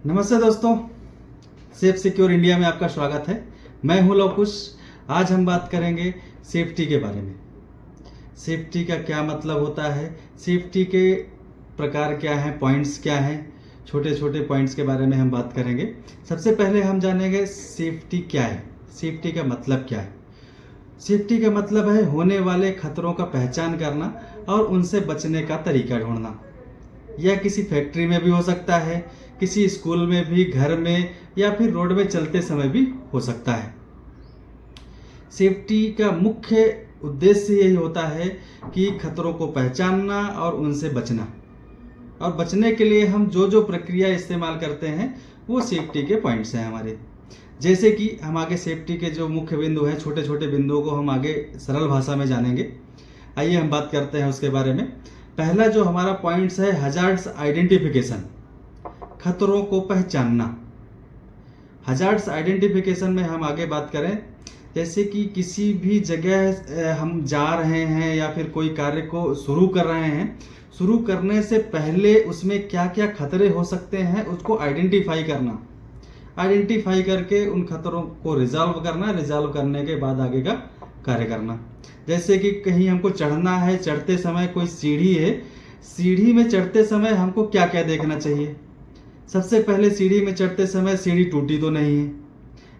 नमस्ते दोस्तों, safe secure India में आपका स्वागत है। मैं हूं लवकुश। आज हम बात करेंगे सेफ्टी के बारे में। सेफ्टी का क्या मतलब होता है, सेफ्टी के प्रकार क्या हैं, पॉइंट्स क्या हैं, छोटे छोटे पॉइंट्स के बारे में हम बात करेंगे। सबसे पहले हम जानेंगे सेफ्टी क्या है, सेफ्टी का मतलब क्या है। सेफ्टी का मतलब है होने वाले खतरों का पहचान करना और उनसे बचने का तरीका ढूंढना। यह किसी फैक्ट्री में भी हो सकता है, किसी स्कूल में भी, घर में या फिर रोड में चलते समय भी हो सकता है। सेफ्टी का मुख्य उद्देश्य यही होता है कि खतरों को पहचानना और उनसे बचना, और बचने के लिए हम जो जो प्रक्रिया इस्तेमाल करते हैं वो सेफ्टी के पॉइंट्स हैं हमारे। जैसे कि हम आगे सेफ्टी के जो मुख्य बिंदु हैं, छोटे छोटे बिंदुओं को हम आगे सरल भाषा में जानेंगे। आइए हम बात करते हैं उसके बारे में। पहला जो हमारा पॉइंट्स है, हजार्ड्स आइडेंटिफिकेशन, खतरों को पहचानना। हजार्ड्स आइडेंटिफिकेशन में हम आगे बात करें, जैसे कि किसी भी जगह हम जा रहे हैं या फिर कोई कार्य को शुरू कर रहे हैं, शुरू करने से पहले उसमें क्या क्या खतरे हो सकते हैं उसको आइडेंटिफाई करना। आइडेंटिफाई करके उन खतरों को रिजॉल्व करना, रिजॉल्व करने के बाद आगे का कार्य करना। जैसे कि कहीं हमको चढ़ना है, चढ़ते समय कोई सीढ़ी है, सीढ़ी में चढ़ते समय हमको क्या क्या देखना चाहिए। सबसे पहले सीढ़ी में चढ़ते समय सीढ़ी टूटी तो नहीं है,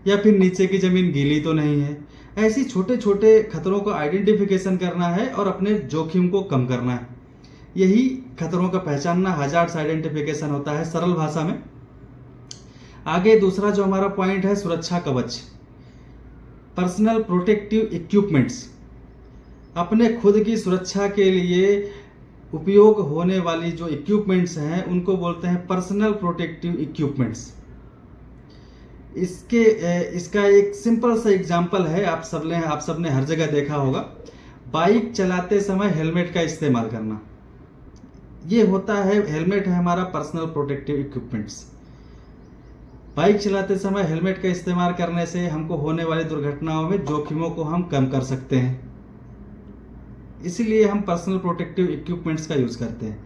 या फिर नीचे की ज़मीन गीली तो नहीं है। ऐसी छोटे छोटे खतरों को आइडेंटिफिकेशन करना है और अपने जोखिम को कम करना है। यही खतरों का पहचानना, हजार्ड्स आइडेंटिफिकेशन होता है सरल भाषा में। आगे दूसरा जो हमारा पॉइंट है, सुरक्षा कवच, पर्सनल प्रोटेक्टिव इक्विपमेंट्स। अपने खुद की सुरक्षा के लिए उपयोग होने वाली जो इक्विपमेंट्स हैं उनको बोलते हैं पर्सनल प्रोटेक्टिव इक्विपमेंट्स। इसका एक सिंपल सा एग्जांपल है, आप सबने हर जगह देखा होगा। बाइक चलाते समय हेलमेट का इस्तेमाल करना, ये होता है, हेलमेट है हमारा पर्सनल प्रोटेक्टिव इक्विपमेंट्स। बाइक चलाते समय हेलमेट का इस्तेमाल करने से हमको होने वाली दुर्घटनाओं में जोखिमों को हम कम कर सकते हैं, इसीलिए हम पर्सनल प्रोटेक्टिव इक्विपमेंट्स का यूज करते हैं।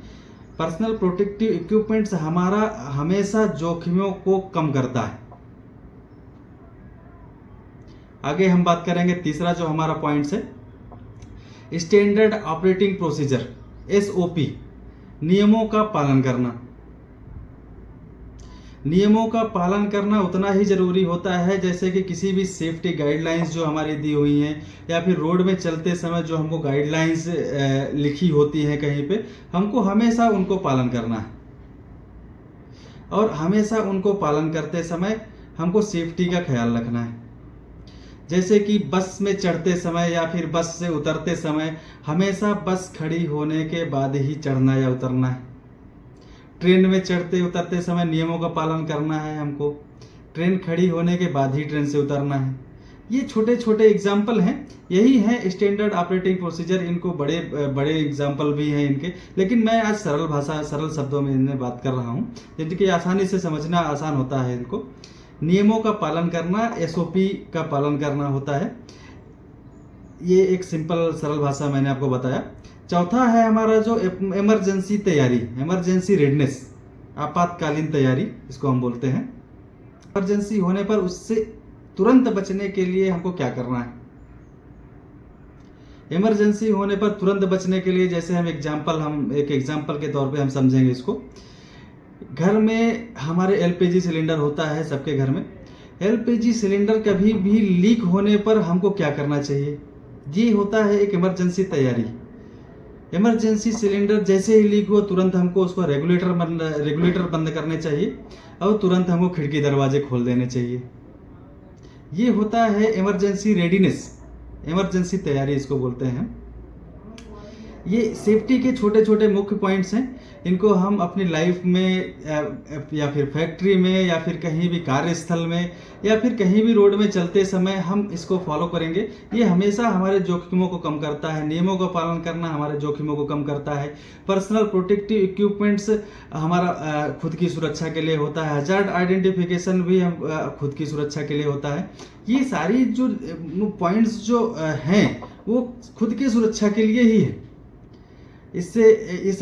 पर्सनल प्रोटेक्टिव इक्विपमेंट्स हमारा हमेशा जोखिमों को कम करता है। आगे हम बात करेंगे, तीसरा जो हमारा पॉइंट्स है, स्टैंडर्ड ऑपरेटिंग प्रोसीजर, एसओपी, नियमों का पालन करना। नियमों का पालन करना उतना ही जरूरी होता है जैसे कि किसी भी सेफ्टी गाइडलाइंस जो हमारी दी हुई हैं, या फिर रोड में चलते समय जो हमको गाइडलाइंस लिखी होती हैं कहीं पे, हमको हमेशा उनको पालन करना है। और हमेशा उनको पालन करते समय हमको सेफ्टी का ख्याल रखना है। जैसे कि बस में चढ़ते समय या फिर बस से उतरते समय हमेशा बस खड़ी होने के बाद ही चढ़ना या उतरना है। ट्रेन में चढ़ते उतरते समय नियमों का पालन करना है हमको। ट्रेन खड़ी होने के बाद ही ट्रेन से उतरना है। ये छोटे छोटे एग्जाम्पल हैं, यही हैं स्टैंडर्ड ऑपरेटिंग प्रोसीजर। इनको बड़े बड़े एग्जाम्पल भी हैं इनके, लेकिन मैं आज सरल भाषा, सरल शब्दों में इनमें बात कर रहा हूँ जिनकी आसानी से समझना आसान होता है इनको। नियमों का पालन करना, एसओपी का पालन करना होता है। ये एक सिंपल सरल भाषा मैंने आपको बताया। चौथा है हमारा जो इमरजेंसी तैयारी, इमरजेंसी रेडनेस, आपातकालीन तैयारी इसको हम बोलते हैं। इमरजेंसी होने पर उससे तुरंत बचने के लिए हमको क्या करना है। इमरजेंसी होने पर तुरंत बचने के लिए, जैसे हम एक एग्जांपल के तौर पे हम समझेंगे इसको। घर में हमारे एलपीजी सिलेंडर होता है, सबके घर में। एलपीजी सिलेंडर कभी भी लीक होने पर हमको क्या करना चाहिए, ये होता है एक इमरजेंसी तैयारी। इमरजेंसी सिलेंडर जैसे ही लीक हो तुरंत हमको उसको रेगुलेटर बंद करने चाहिए और तुरंत हमको खिड़की दरवाजे खोल देने चाहिए। ये होता है इमरजेंसी रेडीनेस, इमरजेंसी तैयारी इसको बोलते हैं। ये सेफ्टी के छोटे छोटे मुख्य पॉइंट्स हैं। इनको हम अपनी लाइफ में या फिर फैक्ट्री में या फिर कहीं भी कार्यस्थल में या फिर कहीं भी रोड में चलते समय हम इसको फॉलो करेंगे। ये हमेशा हमारे जोखिमों को कम करता है। नियमों का पालन करना हमारे जोखिमों को कम करता है। पर्सनल प्रोटेक्टिव इक्विपमेंट्स हमारा खुद की सुरक्षा के लिए होता है। हजार्ड आइडेंटिफिकेशन भी हम खुद की सुरक्षा के लिए होता है। ये सारी जो पॉइंट्स जो हैं वो खुद की सुरक्षा के लिए ही है। इससे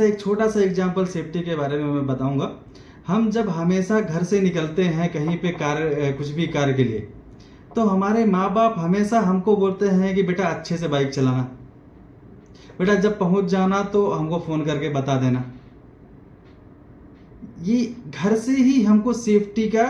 एक छोटा सा एग्जाम्पल सेफ्टी के बारे में मैं बताऊंगा। हम जब हमेशा घर से निकलते हैं कहीं पे कार्य कुछ भी कार्य के लिए, तो हमारे माँ बाप हमेशा हमको बोलते हैं कि बेटा अच्छे से बाइक चलाना, बेटा जब पहुंच जाना तो हमको फ़ोन करके बता देना। ये घर से ही हमको सेफ्टी का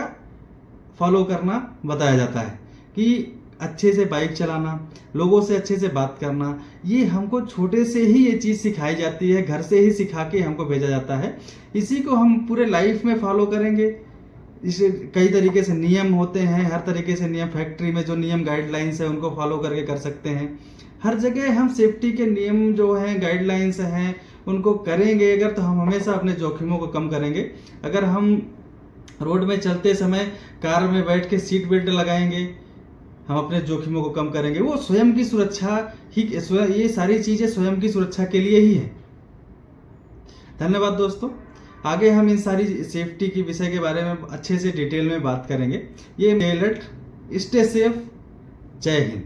फॉलो करना बताया जाता है कि अच्छे से बाइक चलाना, लोगों से अच्छे से बात करना, ये हमको छोटे से ही ये चीज़ सिखाई जाती है, घर से ही सिखा के हमको भेजा जाता है। इसी को हम पूरे लाइफ में फॉलो करेंगे। इसे कई तरीके से नियम होते हैं, हर तरीके से नियम, फैक्ट्री में जो नियम गाइडलाइंस है उनको फॉलो करके कर सकते हैं। हर जगह हम सेफ्टी के नियम जो हैं, गाइडलाइंस हैं, उनको करेंगे अगर, तो हम हमेशा अपने जोखिमों को कम करेंगे। अगर हम रोड में चलते समय कार में बैठ के सीट बेल्ट लगाएंगे, हम अपने जोखिमों को कम करेंगे। वो स्वयं की सुरक्षा ही, ये सारी चीज़ें स्वयं की सुरक्षा के लिए ही है। धन्यवाद दोस्तों। आगे हम इन सारी सेफ्टी की विषय के बारे में अच्छे से डिटेल में बात करेंगे। ये अलर्ट, स्टे सेफ, जय हिंद।